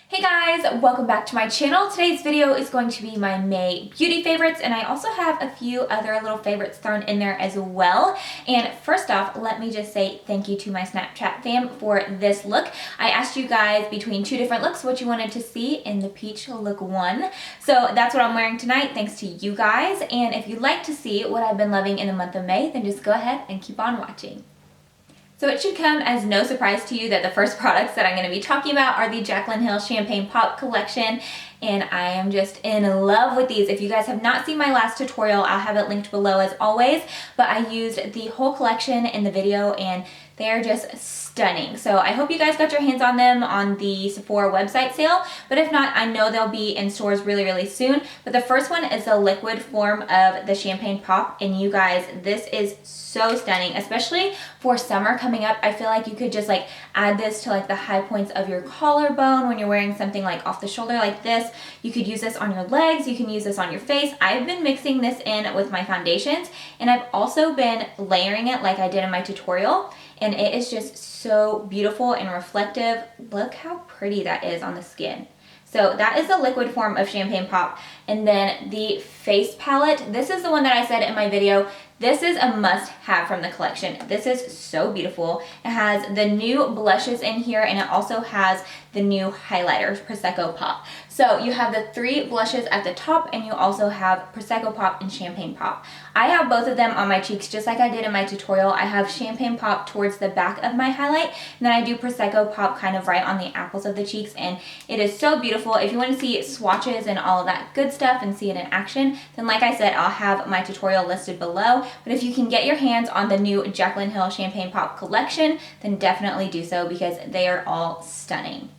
Hey guys, welcome back to my channel. Today's video is going to be my May beauty favorites, and I also have a few other little favorites thrown in there as well. And first off, let me just say thank you to my Snapchat fam for this look. I asked you guys between two different looks what you wanted to see in the peach look 1. So that's what I'm wearing tonight, thanks to you guys. And if you'd like to see what I've been loving in the month of May, then just go ahead and keep on watching. So it should come as no surprise to you that the first products that I'm going to be talking about are the Jaclyn Hill Champagne Pop collection, and I am just in love with these. If you guys have not seen my last tutorial, I'll have it linked below as always, but I used the whole collection in the video and they're just stunning. So I hope you guys got your hands on them on the Sephora website sale, but if not, I know they'll be in stores really soon. But the first one is the liquid form of the Champagne Pop, and you guys, this is so stunning, especially for summer coming up. I feel like you could just like add this to like the high points of your collarbone when you're wearing something like off the shoulder like this. You could use this on your legs, you can use this on your face. I've been mixing this in with my foundations, and I've also been layering it like I did in my tutorial, and it is just so beautiful and reflective. Look how pretty that is on the skin. So that is the liquid form of Champagne Pop. And then the face palette, this is the one that I said in my video, this is a must-have from the collection. This is so beautiful. It has the new blushes in here, and it also has the new highlighters, Prosecco Pop. So you have the 3 blushes at the top, and you also have Prosecco Pop and Champagne Pop. I have both of them on my cheeks just like I did in my tutorial. I have Champagne Pop towards the back of my highlight, and then I do Prosecco Pop kind of right on the apples of the cheeks, and it is so beautiful. If you want to see swatches and all of that good stuff and see it in action, then like I said, I'll have my tutorial listed below. But if you can get your hands on the new Jaclyn Hill Champagne Pop collection, then definitely do so because they are all stunning.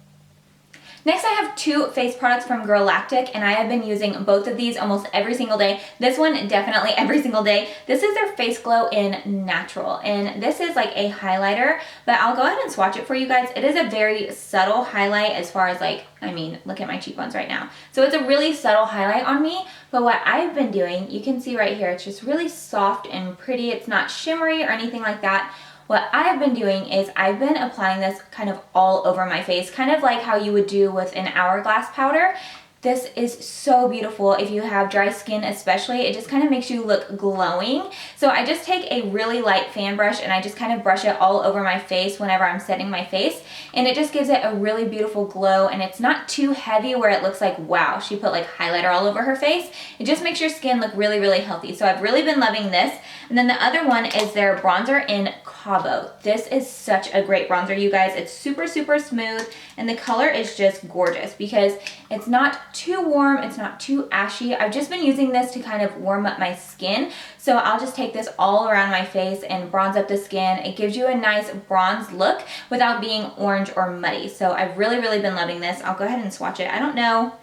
Next, I have 2 face products from Girlactik, and I have been using both of these almost every single day. This one definitely every single day. This is their Face Glow in Natural, and this is like a highlighter, but I'll go ahead and swatch it for you guys. It is a very subtle highlight as far as like, I mean, look at my cheekbones right now. So it's a really subtle highlight on me, but what I've been doing, you can see right here, it's just really soft and pretty. It's not shimmery or anything like that. What I've been doing is I've been applying this kind of all over my face, kind of like how you would do with an hourglass powder. This is so beautiful if you have dry skin especially. It just kind of makes you look glowing. So I just take a really light fan brush and I just kind of brush it all over my face whenever I'm setting my face. And it just gives it a really beautiful glow, and it's not too heavy where it looks like, wow, she put like highlighter all over her face. It just makes your skin look really healthy. So I've really been loving this. And then the other one is their bronzer in Cabo. This is such a great bronzer, you guys. It's super smooth, and the color is just gorgeous because it's not too warm, it's not too ashy. I've just been using this to kind of warm up my skin. So I'll just take this all around my face and bronze up the skin. It gives you a nice bronze look without being orange or muddy. So I've really been loving this. I'll go ahead and swatch it. I don't know.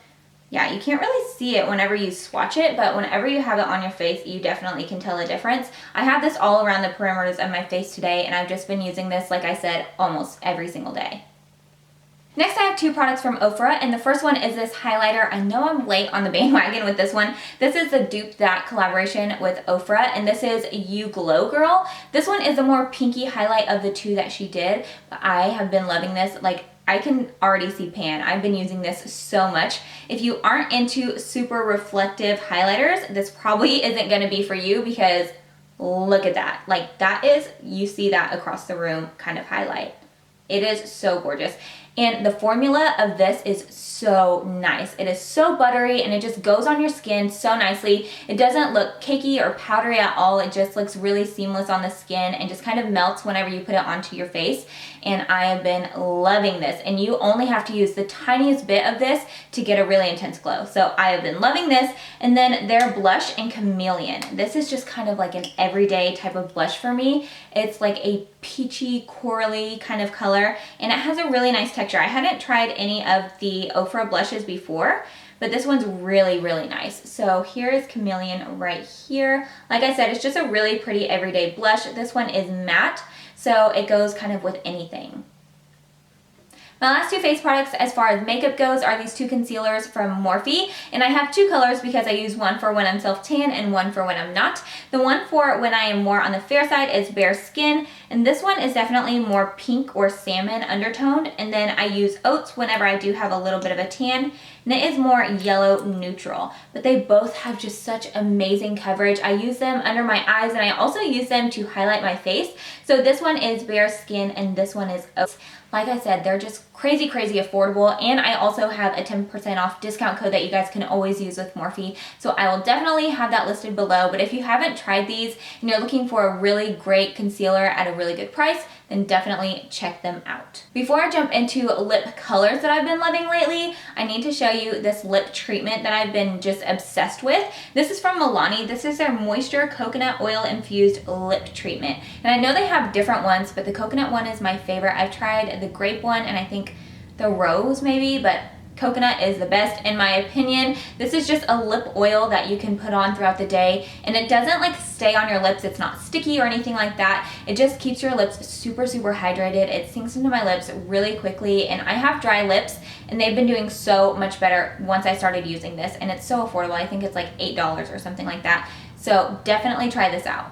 Yeah, you can't really see it whenever you swatch it, but whenever you have it on your face, you definitely can tell a difference. I have this all around the perimeters of my face today, and I've just been using this, like I said, almost every single day. Next, I have 2 products from Ofra, and the first one is this highlighter. I know I'm late on the bandwagon with this one. This is the Dupethat collaboration with Ofra, and this is You Glow Girl. This one is the more pinky highlight of the 2 that she did, but I have been loving this. Like, I can already see pan. I've been using this so much. If you aren't into super reflective highlighters, this probably isn't going to be for you because look at that. Like, that is, you see that across the room kind of highlight. It is so gorgeous. And the formula of this is so nice. It is so buttery, and it just goes on your skin so nicely. It doesn't look cakey or powdery at all. It just looks really seamless on the skin and just kind of melts whenever you put it onto your face. And I have been loving this. And you only have to use the tiniest bit of this to get a really intense glow. So I have been loving this. And then their blush in Chameleon. This is just kind of like an everyday type of blush for me. It's like a peachy, corally kind of color, and it has a really nice texture. I hadn't tried any of the Ofra blushes before, but this one's really nice. So here is Chameleon right here. Like I said, it's just a really pretty everyday blush. This one is matte, so it goes kind of with anything. My last two face products as far as makeup goes are these two concealers from Morphe, and I have two colors because I use one for when I'm self-tan and one for when I'm not. The one for when I am more on the fair side is Bare Skin, and this one is definitely more pink or salmon undertoned, and then I use Oats whenever I do have a little bit of a tan, and it is more yellow neutral. But they both have just such amazing coverage. I use them under my eyes, and I also use them to highlight my face. So this one is Bare Skin and this one is Oats. Like I said, they're just crazy affordable, and I also have a 10% off discount code that you guys can always use with Morphe. So I will definitely have that listed below, but if you haven't tried these and you're looking for a really great concealer at a really good price, then definitely check them out. Before I jump into lip colors that I've been loving lately, I need to show you this lip treatment that I've been just obsessed with. This is from Milani. This is their Moisture Coconut Oil Infused Lip Treatment. And I know they have different ones, but the coconut one is my favorite. I've tried the grape one and I think the rose maybe, but coconut is the best in my opinion. This is just a lip oil that you can put on throughout the day, and it doesn't like stay on your lips. It's not sticky or anything like that. It just keeps your lips super hydrated. It sinks into my lips really quickly, and I have dry lips and they've been doing so much better once I started using this, and it's so affordable. I think it's like $8 or something like that. So definitely try this out.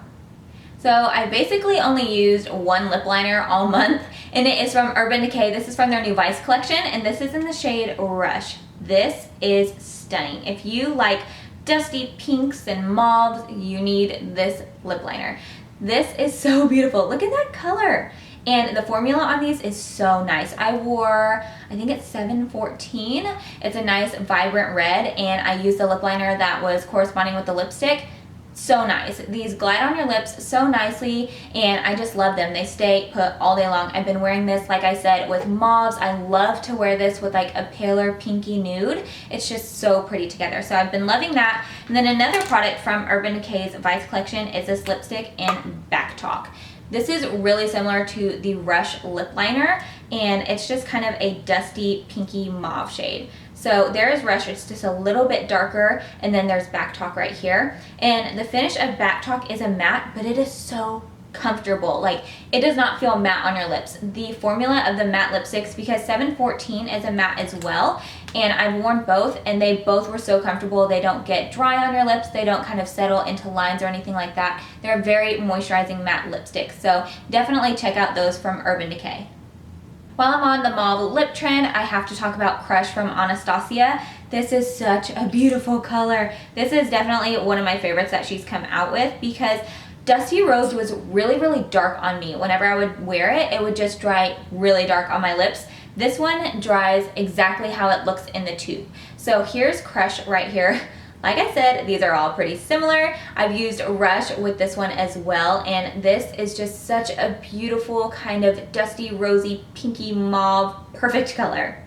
So I basically only used one lip liner all month, and it is from Urban Decay. This is from their new Vice collection, and this is in the shade Rush. This is stunning. If you like dusty pinks and mauves, you need this lip liner. This is so beautiful. Look at that color. And the formula on these is so nice. I wore, I think it's 714. It's a nice vibrant red, and I used the lip liner that was corresponding with the lipstick. So nice. These glide on your lips so nicely, and I just love them. They stay put all day long. I've been wearing this, like I said, with mauves. I love to wear this with like a paler pinky nude. It's just so pretty together. So I've been loving that. And then another product from Urban Decay's Vice collection is this lipstick in Backtalk. This is really similar to the Rush lip liner, and it's just kind of a dusty pinky mauve shade. So there is Rush, it's just a little bit darker, and then there's Backtalk right here. And the finish of Backtalk is a matte, but it is so comfortable. Like, it does not feel matte on your lips. The formula of the matte lipsticks, because 714 is a matte as well, and I've worn both, and they both were so comfortable. They don't get dry on your lips. They don't kind of settle into lines or anything like that. They're very moisturizing matte lipsticks. So definitely check out those from Urban Decay. While I'm on the mauve lip trend, I have to talk about Crush from Anastasia. This is such a beautiful color. This is definitely one of my favorites that she's come out with, because Dusty Rose was really dark on me. Whenever I would wear it, it would just dry really dark on my lips. This one dries exactly how it looks in the tube. So here's Crush right here. Like I said, these are all pretty similar. I've used Rush with this one as well, and this is just such a beautiful kind of dusty, rosy, pinky mauve, perfect color.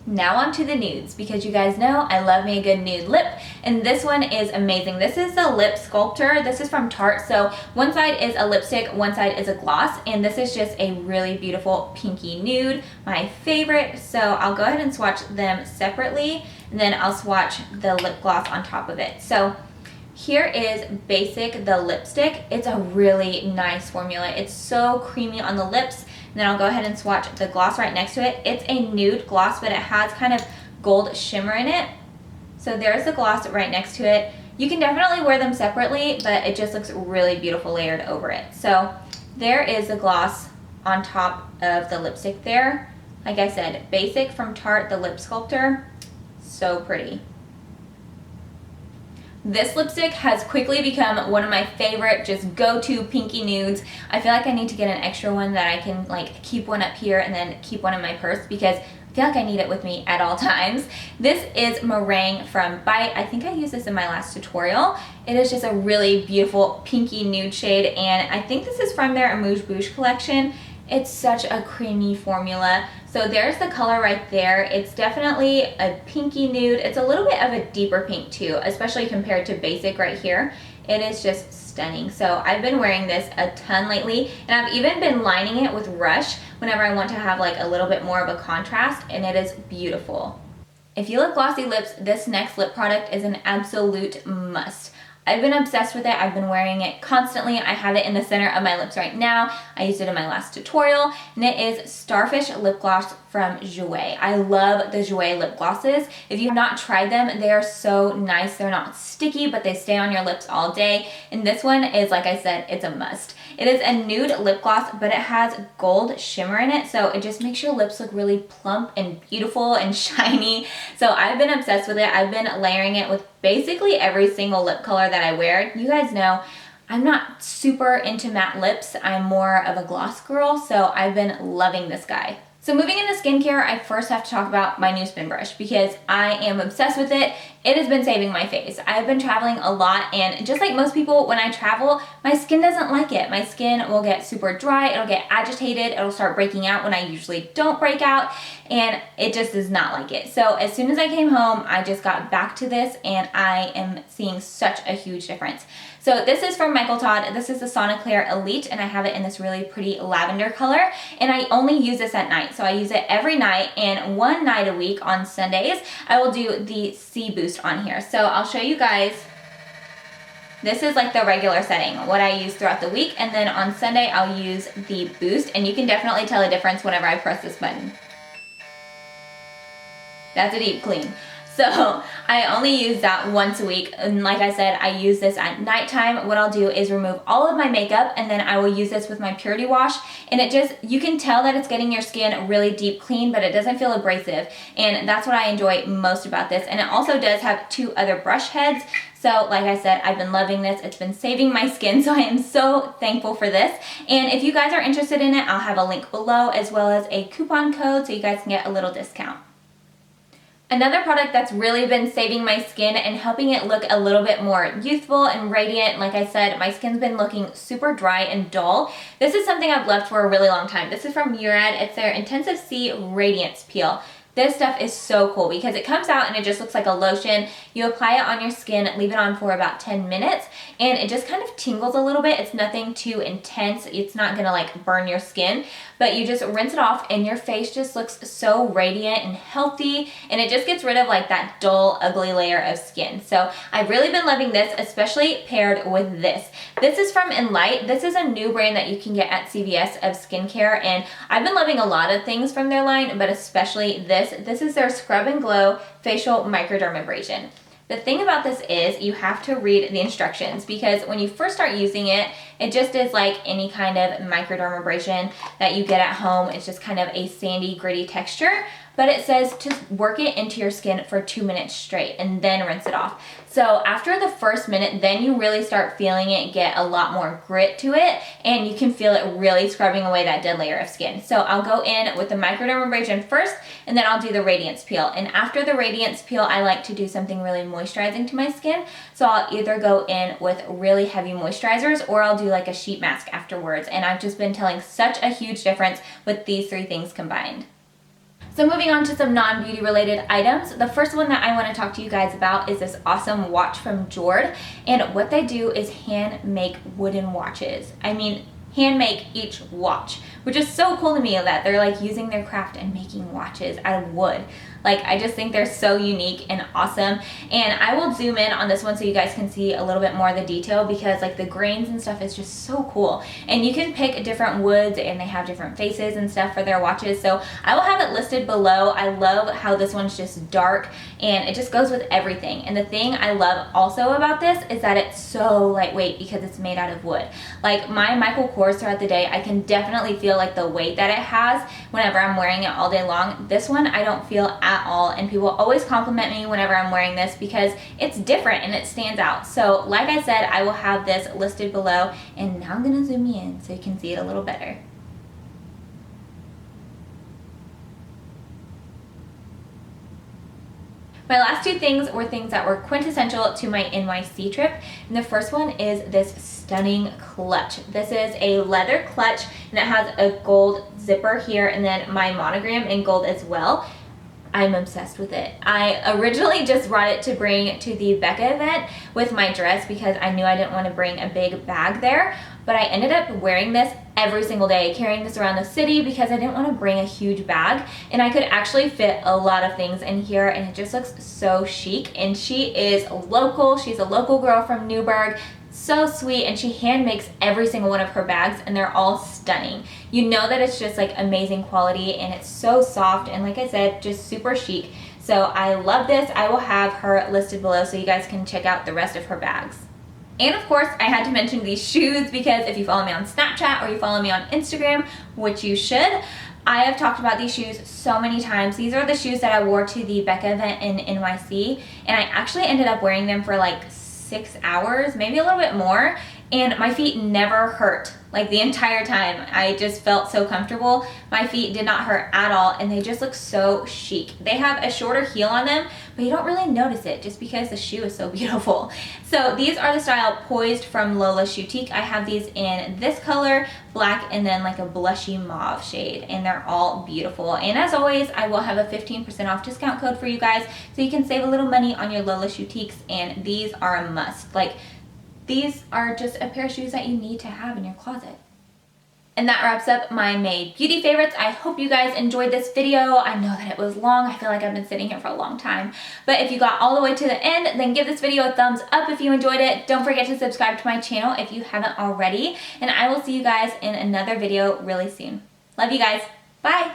Now on to the nudes, because you guys know I love me a good nude lip, and this one is amazing. This is the Lip Sculptor. This is from Tarte. So one side is a lipstick, one side is a gloss, and this is just a really beautiful pinky nude, my favorite. So I'll go ahead and swatch them separately, and then I'll swatch the lip gloss on top of it. So here is Basic, the lipstick. It's a really nice formula. It's so creamy on the lips. And then I'll go ahead and swatch the gloss right next to it. It's a nude gloss, but it has kind of gold shimmer in it. So there's the gloss right next to it. You can definitely wear them separately, but it just looks really beautiful layered over it. So there is the gloss on top of the lipstick there. Like I said, Basic from Tarte, the Lip Sculptor. So pretty. This lipstick has quickly become one of my favorite just go-to pinky nudes. I feel like I need to get an extra one that I can like keep one up here and then keep one in my purse, because I feel like I need it with me at all times. This is Meringue from Bite. I think I used this in my last tutorial. It is just a really beautiful pinky nude shade, and I think this is from their Amuse Bouche collection. It's such a creamy formula. So there's the color right there. It's definitely a pinky nude. It's a little bit of a deeper pink too, especially compared to Basic right here. It is just stunning. So I've been wearing this a ton lately, and I've even been lining it with Rush whenever I want to have like a little bit more of a contrast, and it is beautiful. If you love glossy lips, this next lip product is an absolute must. I've been obsessed with it. I've been wearing it constantly. I have it in the center of my lips right now. I used it in my last tutorial, and it is Starfish lip gloss from Jouer. I love the Jouer lip glosses. If you have not tried them, they are so nice. They're not sticky, but they stay on your lips all day. And this one is, like I said, it's a must. It is a nude lip gloss, but it has gold shimmer in it, so it just makes your lips look really plump and beautiful and shiny. So I've been obsessed with it. I've been layering it with basically every single lip color that I wear. You guys know I'm not super into matte lips. I'm more of a gloss girl, so I've been loving this guy. So moving into skincare, I first have to talk about my new spin brush because I am obsessed with it. It has been saving my face. I've been traveling a lot, and just like most people, when I travel, my skin doesn't like it. My skin will get super dry, it'll get agitated, it'll start breaking out when I usually don't break out, and it just does not like it. So as soon as I came home, I just got back to this, and I am seeing such a huge difference. So this is from Michael Todd. This is the SonicClear Elite, and I have it in this really pretty lavender color, and I only use this at night. So I use it every night, and one night a week on Sundays, I will do the C Boost on here. So I'll show you guys. This is like the regular setting, what I use throughout the week, and then on Sunday I'll use the Boost, and you can definitely tell a difference whenever I press this button. That's a deep clean. So I only use that once a week, and like I said, I use this at nighttime. What I'll do is remove all of my makeup, and then I will use this with my Purity Wash, and it just, you can tell that it's getting your skin really deep clean, but it doesn't feel abrasive, and that's what I enjoy most about this. And it also does have 2 other brush heads. So like I said, I've been loving this. It's been saving my skin, so I am so thankful for this. And if you guys are interested in it, I'll have a link below as well as a coupon code so you guys can get a little discount. Another product that's really been saving my skin and helping it look a little bit more youthful and radiant. Like I said, my skin's been looking super dry and dull. This is something I've loved for a really long time. This is from MURAD. It's their Intensive C Radiance Peel. This stuff is so cool because it comes out and it just looks like a lotion. You apply it on your skin, leave it on for about 10 minutes, and it just kind of tingles a little bit. It's nothing too intense. It's not gonna like burn your skin, but you just rinse it off and your face just looks so radiant and healthy, and it just gets rid of like that dull, ugly layer of skin. So I've really been loving this, especially paired with this. This is from Enlight. This is a new brand that you can get at CVS of skincare, and I've been loving a lot of things from their line, but especially this. This is their Scrub and Glow Facial Microdermabrasion. The thing about this is you have to read the instructions because when you first start using it, it just is like any kind of microdermabrasion that you get at home. It's just kind of a sandy, gritty texture, but it says to work it into your skin for 2 minutes straight and then rinse it off. So after the first minute, then you really start feeling it get a lot more grit to it, and you can feel it really scrubbing away that dead layer of skin. So I'll go in with the microdermabrasion first, and then I'll do the Radiance Peel. And after the Radiance Peel, I like to do something really moisturizing to my skin. So I'll either go in with really heavy moisturizers, or I'll do like a sheet mask afterwards. And I've just been telling such a huge difference with these 3 things combined. So moving on to some non-beauty related items, the first one that I want to talk to you guys about is this awesome watch from Jouer, and what they do is hand make wooden watches. I mean, hand make each watch, which is so cool to me that they're like using their craft and making watches out of wood. Like, I just think they're so unique and awesome. And I will zoom in on this one so you guys can see a little bit more of the detail, because like the grains and stuff is just so cool. And you can pick different woods, and they have different faces and stuff for their watches. So I will have it listed below. I love how this one's just dark and it just goes with everything. And the thing I love also about this is that it's so lightweight because it's made out of wood. Like my Michael Kors throughout the day, I can definitely feel like the weight that it has whenever I'm wearing it all day long. This one I don't feel at all, and people always compliment me whenever I'm wearing this because it's different and it stands out. So like I said, I will have this listed below, and now I'm gonna zoom in so you can see it a little better. My last 2 things were things that were quintessential to my NYC trip, and the first one is this stunning clutch. This is a leather clutch, and it has a gold zipper here and then my monogram in gold as well. I'm obsessed with it. I originally just brought it to bring to the Becca event with my dress because I knew I didn't want to bring a big bag there, but I ended up wearing this every single day, carrying this around the city because I didn't want to bring a huge bag, and I could actually fit a lot of things in here, and it just looks so chic. And she is local. She's a local girl from Newburgh. So sweet, and she hand makes every single one of her bags, and they're all stunning. You know that it's just like amazing quality, and it's so soft, and like I said, just super chic. So I love this. I will have her listed below so you guys can check out the rest of her bags. And of course, I had to mention these shoes because if you follow me on Snapchat or you follow me on Instagram, which you should, I have talked about these shoes so many times. These are the shoes that I wore to the Becca event in NYC, and I actually ended up wearing them for like 6 hours, maybe a little bit more, and my feet never hurt like the entire time. I just felt so comfortable. My feet did not hurt at all, and they just look so chic. They have a shorter heel on them, but you don't really notice it just because the shoe is so beautiful. So these are the style Poised from Lola Choutique. I have these in this color, black, and then like a blushy mauve shade, and they're all beautiful. And as always, I will have a 15% off discount code for you guys so you can save a little money on your Lola Choutiques, and these are a must. Like, these are just a pair of shoes that you need to have in your closet. And that wraps up my May beauty favorites. I hope you guys enjoyed this video. I know that it was long. I feel like I've been sitting here for a long time. But if you got all the way to the end, then give this video a thumbs up if you enjoyed it. Don't forget to subscribe to my channel if you haven't already. And I will see you guys in another video really soon. Love you guys. Bye.